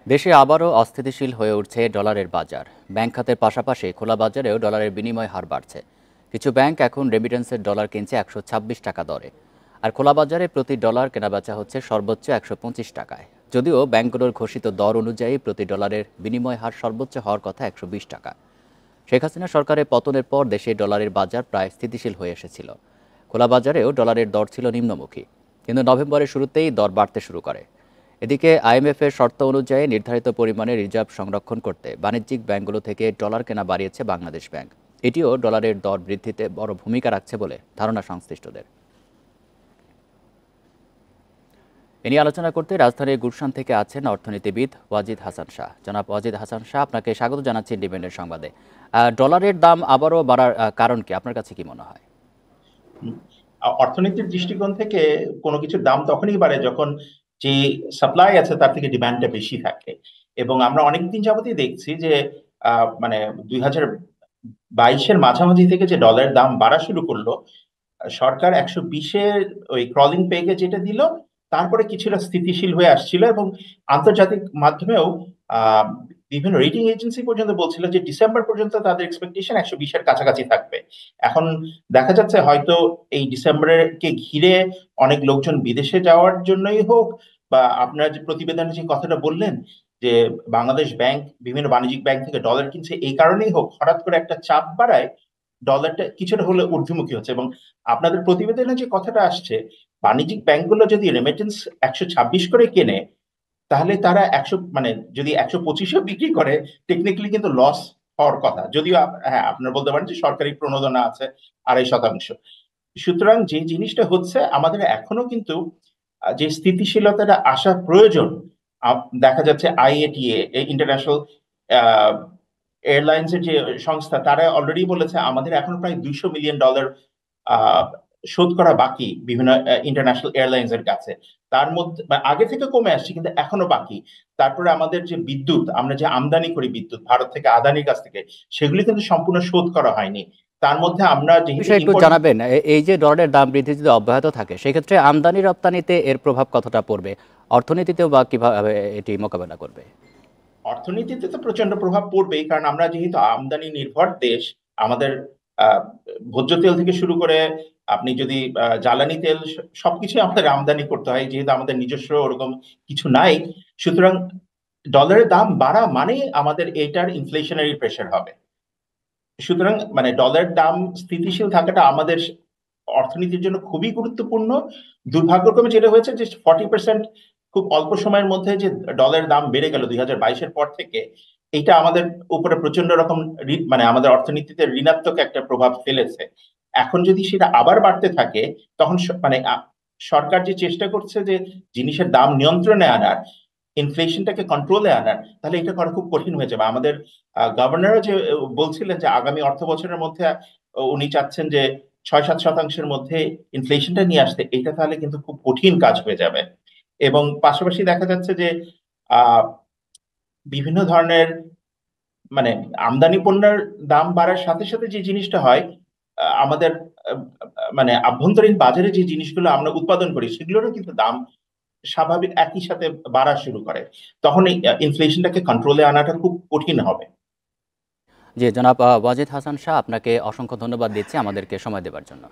দেশে আবারও অস্থিতিশীল হয়ে উঠছে ডলারের বাজার। ব্যাংক খাতের পাশাপাশি খোলা বাজারেও ডলারের বিনিময় হার বাড়ছে। কিছু ব্যাংক এখন রেমিটেন্সের ডলার কিনছে ১২৬ টাকা দরে, আর খোলা বাজারে প্রতি ডলার কেনাবেচা হচ্ছে সর্বোচ্চ ১২৫ টাকায়। যদিও ব্যাংকগুলোর ঘোষিত দর অনুযায়ী প্রতি ডলারের বিনিময় হার সর্বোচ্চ হওয়ার কথা ১২০ টাকা। শেখ হাসিনা সরকারের পতনের পর দেশে ডলারের বাজার প্রায় স্থিতিশীল হয়ে এসেছিল। খোলা বাজারেও ডলারের দর ছিল নিম্নমুখী, কিন্তু নভেম্বরের শুরুতেই দর বাড়তে শুরু করে। এদিকে আইএমএফের শর্ত অনুযায়ী নির্ধারিত পরিমাণে রিজার্ভ সংরক্ষণ করতে বাণিজ্যিক ব্যাংকগুলো থেকে ডলার কেনা বাড়িয়েছে বাংলাদেশ ব্যাংক। এটিও ডলারের দর বৃদ্ধিতে বড় ভূমিকা রাখছে বলে ধারণা সংশ্লিষ্টদের। এ নিয়ে আলোচনা করতে রাজধানীর গুলশান থেকে আছেন অর্থনীতিবিদ ওয়াজিদ হাসান শাহ। জনাব ওয়াজিদ হাসান শাহ, আপনাকে স্বাগত জানাচ্ছি ইন্ডিপেন্ডেন্ট সংবাদে। ডলারের দাম আবারও বাড়ার কারণ কি, আপনার কাছে কি মনে হয়? অর্থনীতির দৃষ্টিকোণ থেকে কোনো কিছুর দাম তখনই বাড়ে যখন যে সাপ্লাই আছে তার থেকে ডিমান্ডটা বেশি থাকে। এবং আমরা অনেকদিন যাবতই দেখছি যে মানে 2022-এর মাঝামাঝি থেকে যে ডলারের দাম বাড়া শুরু করলো, সরকার 120-এর ওই ক্রলিং পেগে যেটা দিল, তারপরে কিছুটা স্থিতিশীল হয়ে আসছিল এবং আন্তর্জাতিক মাধ্যমেও আহ বিভিন্ন রেটিং এজেন্সি পর্যন্ত বলছিল যে ডিসেম্বর পর্যন্ত তাদের এক্সপেকটেশন 120-এর কাছাকাছি থাকবে। এখন দেখা যাচ্ছে হয়তো এই ডিসেম্বরকে ঘিরে অনেক লোকজন বিদেশে যাওয়ার জন্যই হোক, বা আপনার যে প্রতিবেদনে যে কথাটা বললেন যে বাংলাদেশ ব্যাংক বিভিন্ন বাণিজ্যিক ব্যাংক থেকে ডলার কিনছে, এই কারণেই হোক, হঠাৎ করে একটা চাপ বাড়ায় ডলারটা কিছুটা হলে ঊর্ধ্বমুখী হচ্ছে। এবং আপনাদের প্রতিবেদনে যে কথাটা আসছে, বাণিজ্যিক ব্যাংকগুলো যদি রেমিটেন্স 126 করে কেনে, তাহলে তারা 100 মানে যদি 125-এ বিক্রি করে, টেকনিক্যালি কিন্তু লস হওয়ার কথা। যদিও হ্যাঁ, আপনারা বলতে পারেন যে সরকারি প্রণোদনা আছে 2.5%। সুতরাং যে জিনিসটা হচ্ছে, আমাদের এখনো কিন্তু যে স্থিতিশীলতাটা আসা প্রয়োজন, দেখা যাচ্ছে আইএটিএ, ইন্টারন্যাশনাল এয়ারলাইন্স এর যে সংস্থা, তারা অলরেডি বলেছে আমাদের এখনো প্রায় $200 মিলিয়ন শোধ করা বাকি বিভিন্ন ইন্টারন্যাশনাল এয়ারলাইন্স এর কাছে। তার মধ্যে আগে থেকে কমে আসছে, কিন্তু এখনো বাকি। তারপরে আমাদের যে বিদ্যুৎ, আমরা যে আমদানি করি বিদ্যুৎ ভারত থেকে, আদানির কাছ থেকে, সেগুলি কিন্তু সম্পূর্ণ শোধ করা হয়নি। তার মধ্যে আমরা যেহেতু বিষয়ে একটু ইম্পোর্ট। জানাবেন, এই যে ডলারের দাম বৃদ্ধি যদি অব্যাহত থাকে, সেক্ষেত্রে আমদানি রপ্তানিতে এর প্রভাব কতটা পড়বে? অর্থনীতিতেও বা কিভাবে এটি মোকাবেলা করবে? অর্থনীতিতে তো প্রচন্ড প্রভাব পড়বেই, কারণ আমরা যেহেতু আমদানি নির্ভর দেশ। আমাদের আহ, ভোজ্য তেল থেকে শুরু করে আপনি যদি জ্বালানি তেল, সবকিছু আমাদের আমদানি করতে হয়, যেহেতু আমাদের নিজস্ব ওরকম কিছু নাই। সুতরাং ডলারের দাম বাড়া মানে আমাদের এটার ইনফ্লেশনারি প্রেশার হবে। সুতরাং মানে ডলারের দাম স্থিতিশীল থাকাটা আমাদের অর্থনীতির জন্য খুবই গুরুত্বপূর্ণ। দুর্ভাগ্যক্রমে যেটা হয়েছে যে 40% খুব অল্প সময়ের মধ্যে যে ডলারের দাম বেড়ে গেল 2022-এর পর থেকে, এটা আমাদের উপরে প্রচন্ড রকম মানে আমাদের অর্থনীতিতে ঋণাত্মক একটা প্রভাব ফেলেছে। এখন যদি সেটা আবার বাড়তে থাকে, তখন মানে সরকার যে চেষ্টা করছে যে জিনিসের দাম নিয়ন্ত্রণে আনার, ইনফ্লেশনটাকে কন্ট্রোলে আনার, তাহলে এটা করা খুব কঠিন হয়ে যাবে। আমাদের গভর্নরও যে বলছিলেন যে আগামী অর্থ বছরের মধ্যে উনি চাচ্ছেন যে 6-7% মধ্যে ইনফ্লেশনটা নিয়ে আসতে। এটা তাহলে কিন্তু খুব কঠিন কাজ হয়ে যাবে। এবং পাশাপাশি দেখা যাচ্ছে যে আহ বিভিন্ন ধরনের মানে আমদানি পণ্যের দাম বাড়ার সাথে সাথে যে জিনিসটা হয়, আমাদের আহ, মানে আভ্যন্তরীণ বাজারে যে জিনিসগুলো আমরা উৎপাদন করি, সেগুলোরও কিন্তু দাম স্বাভাবিক একই সাথে বাড়া শুরু করে। তখন এই ইনফ্লেশনটাকে কন্ট্রোলে আনাটা খুব কঠিন হবে। জি, জনাব ওয়াজিদ হাসান শাহ, আপনাকে অসংখ্য ধন্যবাদ দিচ্ছি আমাদেরকে সময় দেওয়ার জন্য।